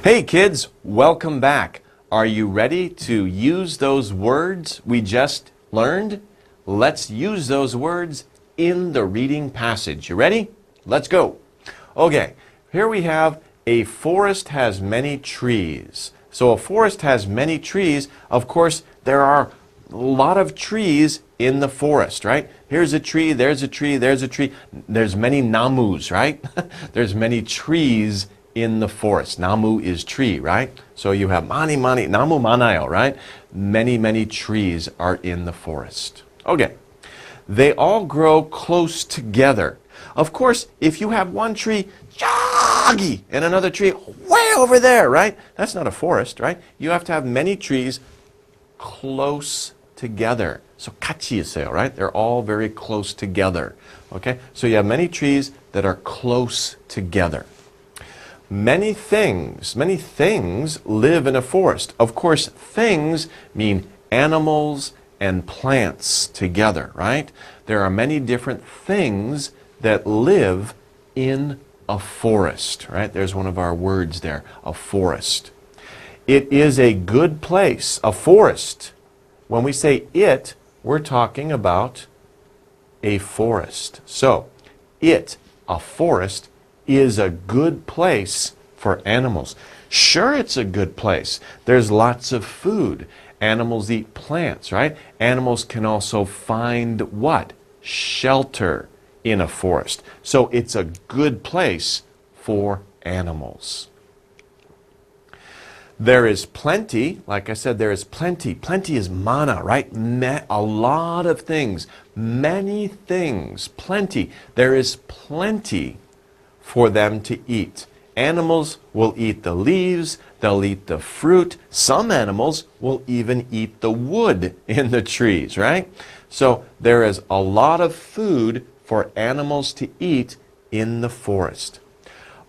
Hey kids, welcome back. Are you ready to use those words we just learned? Let's use those words in the reading passage. You ready? Let's go. Okay, here we have a forest has many trees. So a forest has many trees. Of course, there are a lot of trees in the forest, right? Here's a tree, there's a tree, there's a tree. There's many namus, right? There's many trees in the forest. Namu is tree, right? So you have namu manayo, right? Many trees are in the forest. Okay. They all grow close together. Of course, if you have one tree, joggy, and another tree way over there, right? That's not a forest, right? You have to have many trees close together. So 같이 있어요, right? They're all very close together. Okay? So you have many trees that are close together. Many things live in a forest. Of course, things mean animals and plants together, right? There are many different things that live in a forest, right? There's one of our words there, a forest. It is a good place, a forest. When we say it, we're talking about a forest. So, a forest, is a good place for animals. Sure, it's a good place. There's lots of food. Animals eat plants, right? Animals can also find what? Shelter in a forest. So it's a good place for animals. There is plenty, like I said, there is plenty. Plenty is mana, right? A lot of things, many things, plenty. There is plenty for them to eat. Animals will eat the leaves, they'll eat the fruit. Some animals will even eat the wood in the trees, right? So there is a lot of food for animals to eat in the forest.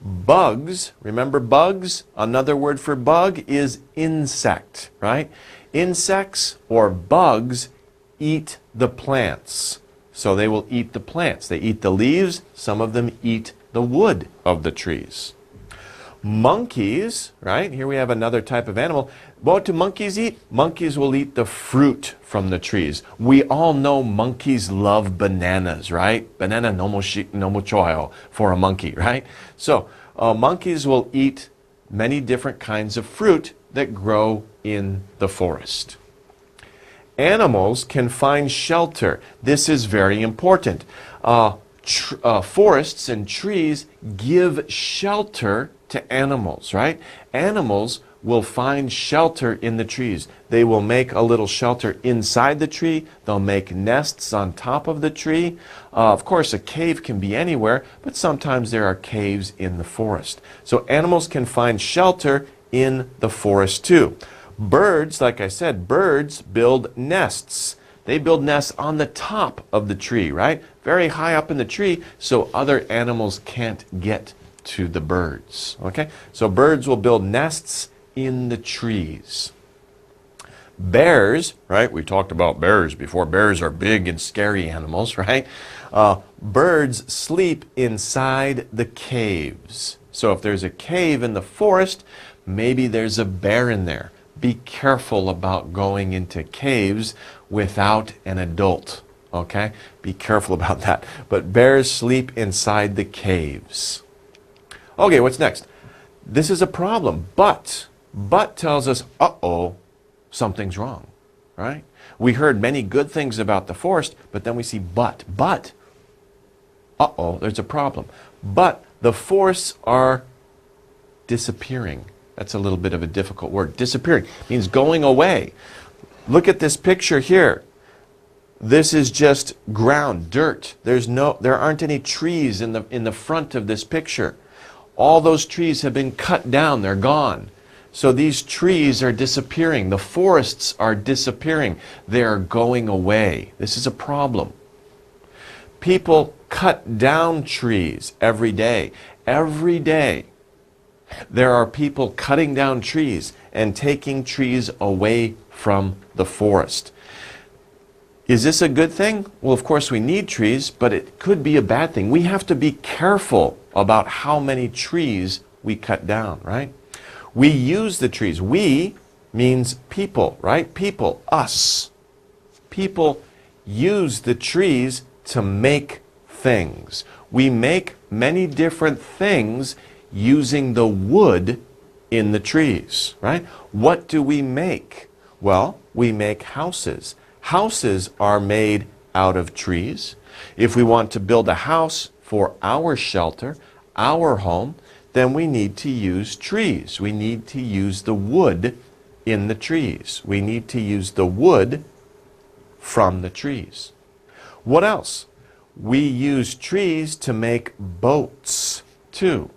Bugs, remember bugs? Another word for bug is insect, right? Insects or bugs eat the plants. So they will eat the plants. They eat the leaves, some of them eat the wood of the trees. Monkeys, right? Here we have another type of animal. What do monkeys eat? Monkeys will eat the fruit from the trees. We all know monkeys love bananas, right? Banana nomo 좋아요 for a monkey, right? So monkeys will eat many different kinds of fruit that grow in the forest. Animals can find shelter. This is very important. Forests and trees give shelter to animals, right? Animals will find shelter in the trees. They will make a little shelter inside the tree. They'll make nests on top of the tree. Of course, a cave can be anywhere, but sometimes there are caves in the forest. So animals can find shelter in the forest too. Birds, like I said, birds build nests. They build nests on the top of the tree, right? Very high up in the tree, so other animals can't get to the birds, okay? So birds will build nests in the trees. Bears, right? We talked about bears before. Bears are big and scary animals, right? Birds sleep inside the caves. So if there's a cave in the forest, maybe there's a bear in there. Be careful about going into caves without an adult, okay? Be careful about that. But bears sleep inside the caves. Okay, what's next? This is a problem. But tells us, uh-oh, something's wrong, right? We heard many good things about the forest, but then we see but, uh-oh, there's a problem. But the forests are disappearing. That's a little bit of a difficult word. Disappearing means going away. Look at this picture here. This is just ground, dirt. There aren't any trees in the front of this picture. All those trees have been cut down. They're gone. So these trees are disappearing. The forests are disappearing. They are going away. This is a problem. People cut down trees every day. Every day. There are people cutting down trees and taking trees away from the forest. Is this a good thing? Well, of course we need trees, but it could be a bad thing. We have to be careful about how many trees we cut down, right? We use the trees. We means people, right? People, us. People use the trees to make things. We make many different things using the wood in the trees, right? What do we make? Well, we make houses. Houses are made out of trees. If we want to build a house for our shelter, our home, then we need to use trees. We need to use the wood in the trees. We need to use the wood from the trees. What else? We use trees to make boats too.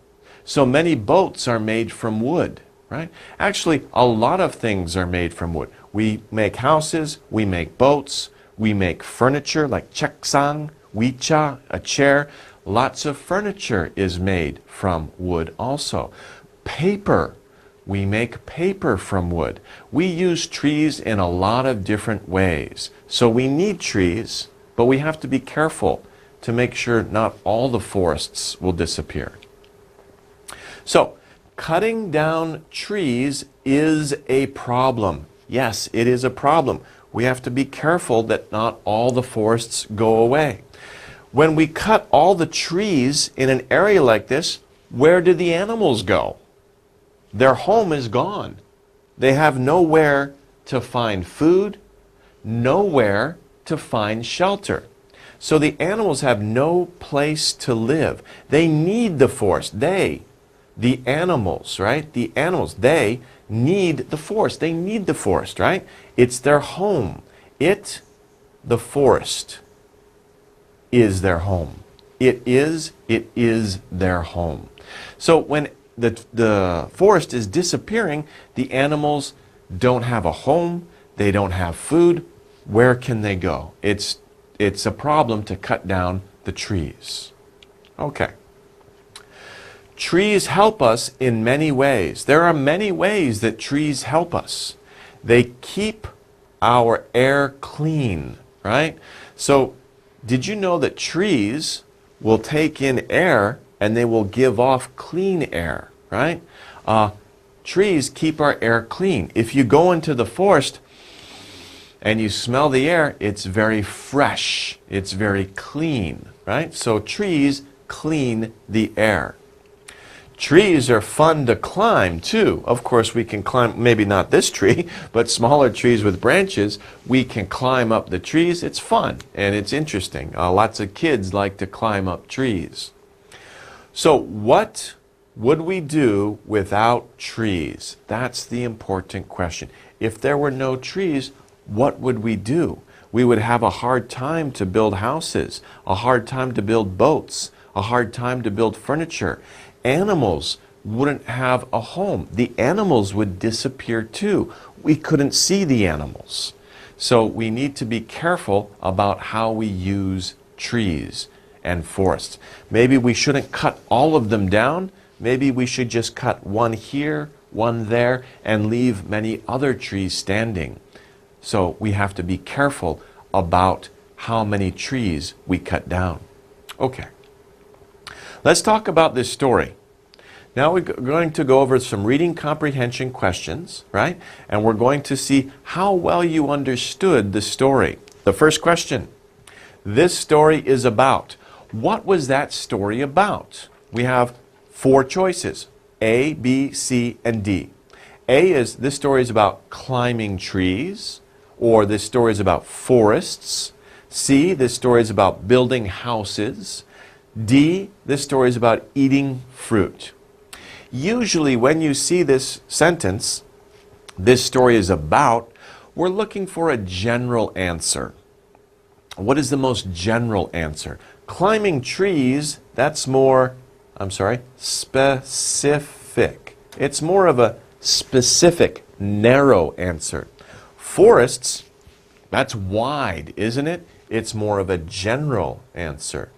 So many boats are made from wood, right? Actually, a lot of things are made from wood. We make houses, we make boats, we make furniture like 책상, 의자, a chair. Lots of furniture is made from wood also. Paper. We make paper from wood. We use trees in a lot of different ways. So we need trees, but we have to be careful to make sure not all the forests will disappear. So, cutting down trees is a problem. Yes, it is a problem. We have to be careful that not all the forests go away. When we cut all the trees in an area like this, where do the animals go? Their home is gone. They have nowhere to find food, nowhere to find shelter. So the animals have no place to live. They need the forest. The animals, right? The animals, they need the forest. They need the forest, right? It's their home. The forest, is their home. It is their home. So when the forest is disappearing, the animals don't have a home, they don't have food. Where can they go? It's a problem to cut down the trees. Okay. Trees help us in many ways. There are many ways that trees help us. They keep our air clean, right? So, did you know that trees will take in air and they will give off clean air, right? Trees keep our air clean. If you go into the forest and you smell the air, it's very fresh. It's very clean, right? So trees clean the air. Trees are fun to climb too. Of course, we can climb, maybe not this tree, but smaller trees with branches, we can climb up the trees. It's fun and it's interesting. Lots of kids like to climb up trees. So what would we do without trees? That's the important question. If there were no trees, what would we do? We would have a hard time to build houses, a hard time to build boats, a hard time to build furniture. Animals wouldn't have a home. The animals would disappear too. We couldn't see the animals. So we need to be careful about how we use trees and forests. Maybe we shouldn't cut all of them down. Maybe we should just cut one here, one there, and leave many other trees standing. So we have to be careful about how many trees we cut down. Okay. Let's talk about this story. Now we're going to go over some reading comprehension questions, right? And we're going to see how well you understood the story. The first question, this story is about. What was that story about? We have 4 choices, A, B, C, and D. A is, this story is about climbing trees, or this story is about forests. C, this story is about building houses. D, this story is about eating fruit. Usually when you see this sentence, this story is about, we're looking for a general answer. What is the most general answer? Climbing trees, that's more, specific. It's more of a specific, narrow answer. Forests, that's wide, isn't it? It's more of a general answer.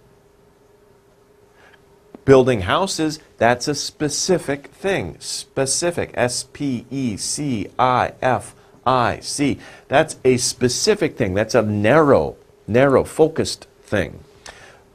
Building houses, that's a specific thing. Specific, S-P-E-C-I-F-I-C. That's a specific thing. That's a narrow, focused thing.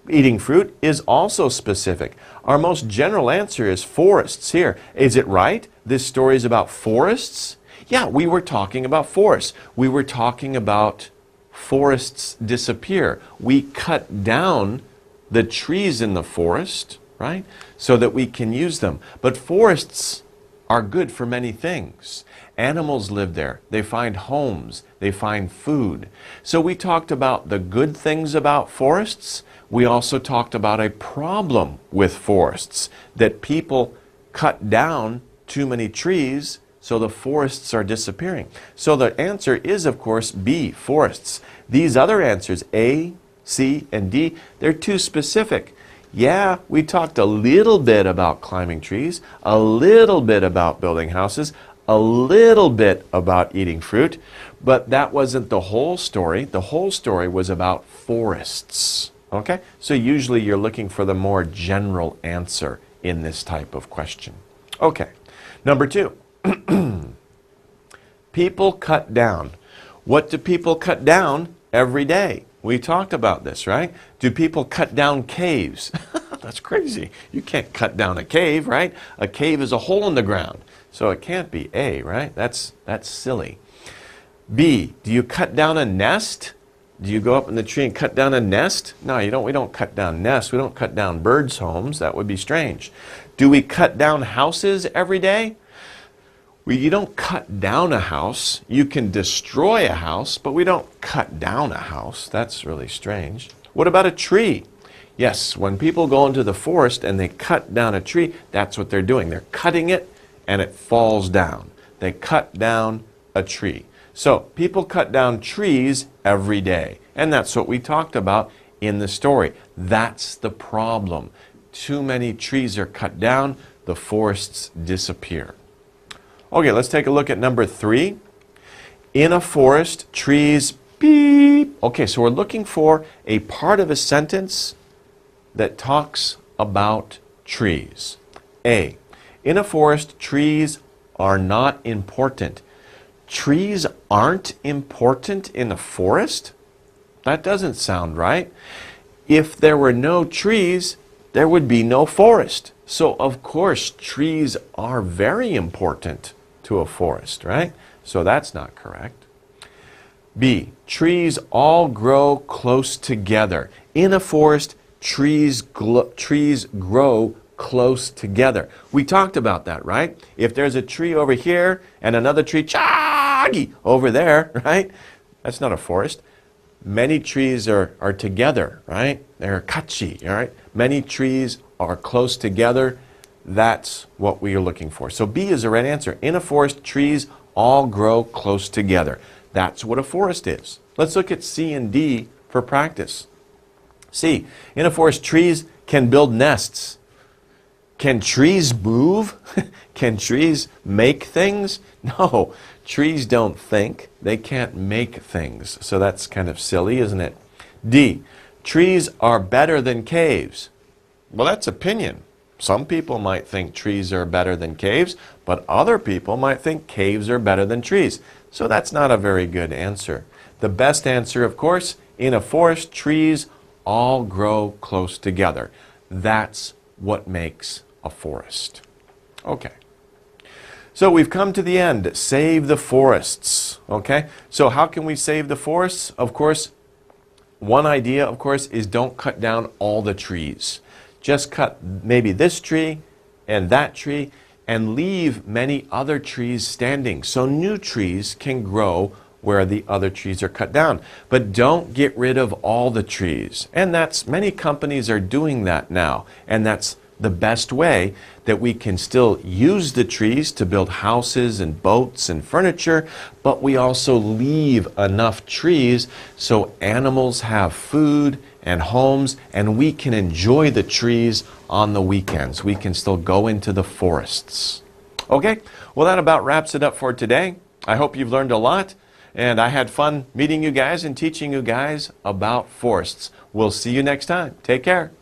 Eating fruit is also specific. Our most general answer is forests here. Is it right? This story is about forests? Yeah, we were talking about forests. We were talking about forests disappear. We cut down the trees in the forest, right, so that we can use them. But forests are good for many things. Animals live there. They find homes. They find food. So we talked about the good things about forests. We also talked about a problem with forests, that people cut down too many trees, so the forests are disappearing. So the answer is, of course, B, forests. These other answers, A, C, and D, they're too specific. Yeah, we talked a little bit about climbing trees, a little bit about building houses, a little bit about eating fruit, but that wasn't the whole story. The whole story was about forests. Okay? So usually you're looking for the more general answer in this type of question. Okay. Number 2. People cut down. What do people cut down every day? We talked about this, right? Do people cut down caves? That's crazy. You can't cut down a cave, right? A cave is a hole in the ground. So it can't be A, right? That's silly. B, do you cut down a nest? Do you go up in the tree and cut down a nest? No, you don't. We don't cut down nests. We don't cut down birds' homes. That would be strange. Do we cut down houses every day? You don't cut down a house. You can destroy a house, but we don't cut down a house. That's really strange. What about a tree? Yes, when people go into the forest and they cut down a tree, that's what they're doing. They're cutting it and it falls down. They cut down a tree. So people cut down trees every day. And that's what we talked about in the story. That's the problem. Too many trees are cut down, the forests disappear. Okay, let's take a look at number 3. In a forest, trees beep. Okay, so we're looking for a part of a sentence that talks about trees. A, in a forest, trees are not important. Trees aren't important in a forest? That doesn't sound right. If there were no trees, there would be no forest. So, of course, trees are very important to a forest, right? So that's not correct. B, trees all grow close together. In a forest, trees grow close together. We talked about that, right? If there's a tree over here and another tree over there, right? That's not a forest. Many trees are together, right? They're kachi, all right? Many trees are close together. That's what we are looking for. So B is the right answer. In a forest, trees all grow close together. That's what a forest is. Let's look at C and D for practice. C, in a forest, trees can build nests. Can trees move? Can trees make things? No, trees don't think. They can't make things. So that's kind of silly, isn't it? D, trees are better than caves. Well, that's opinion. Some people might think trees are better than caves, but other people might think caves are better than trees. So that's not a very good answer. The best answer, of course, in a forest, trees all grow close together. That's what makes a forest. Okay. So we've come to the end. Save the forests. Okay? So how can we save the forests? Of course, one idea, of course, is don't cut down all the trees. Just cut maybe this tree and that tree and leave many other trees standing so new trees can grow where the other trees are cut down. But don't get rid of all the trees. And many companies are doing that now. And that's the best way that we can still use the trees to build houses and boats and furniture, but we also leave enough trees so animals have food and homes, and we can enjoy the trees on the weekends. We can still go into the forests. Okay, well that about wraps it up for today. I hope you've learned a lot, and I had fun meeting you guys and teaching you guys about forests. We'll see you next time. Take care.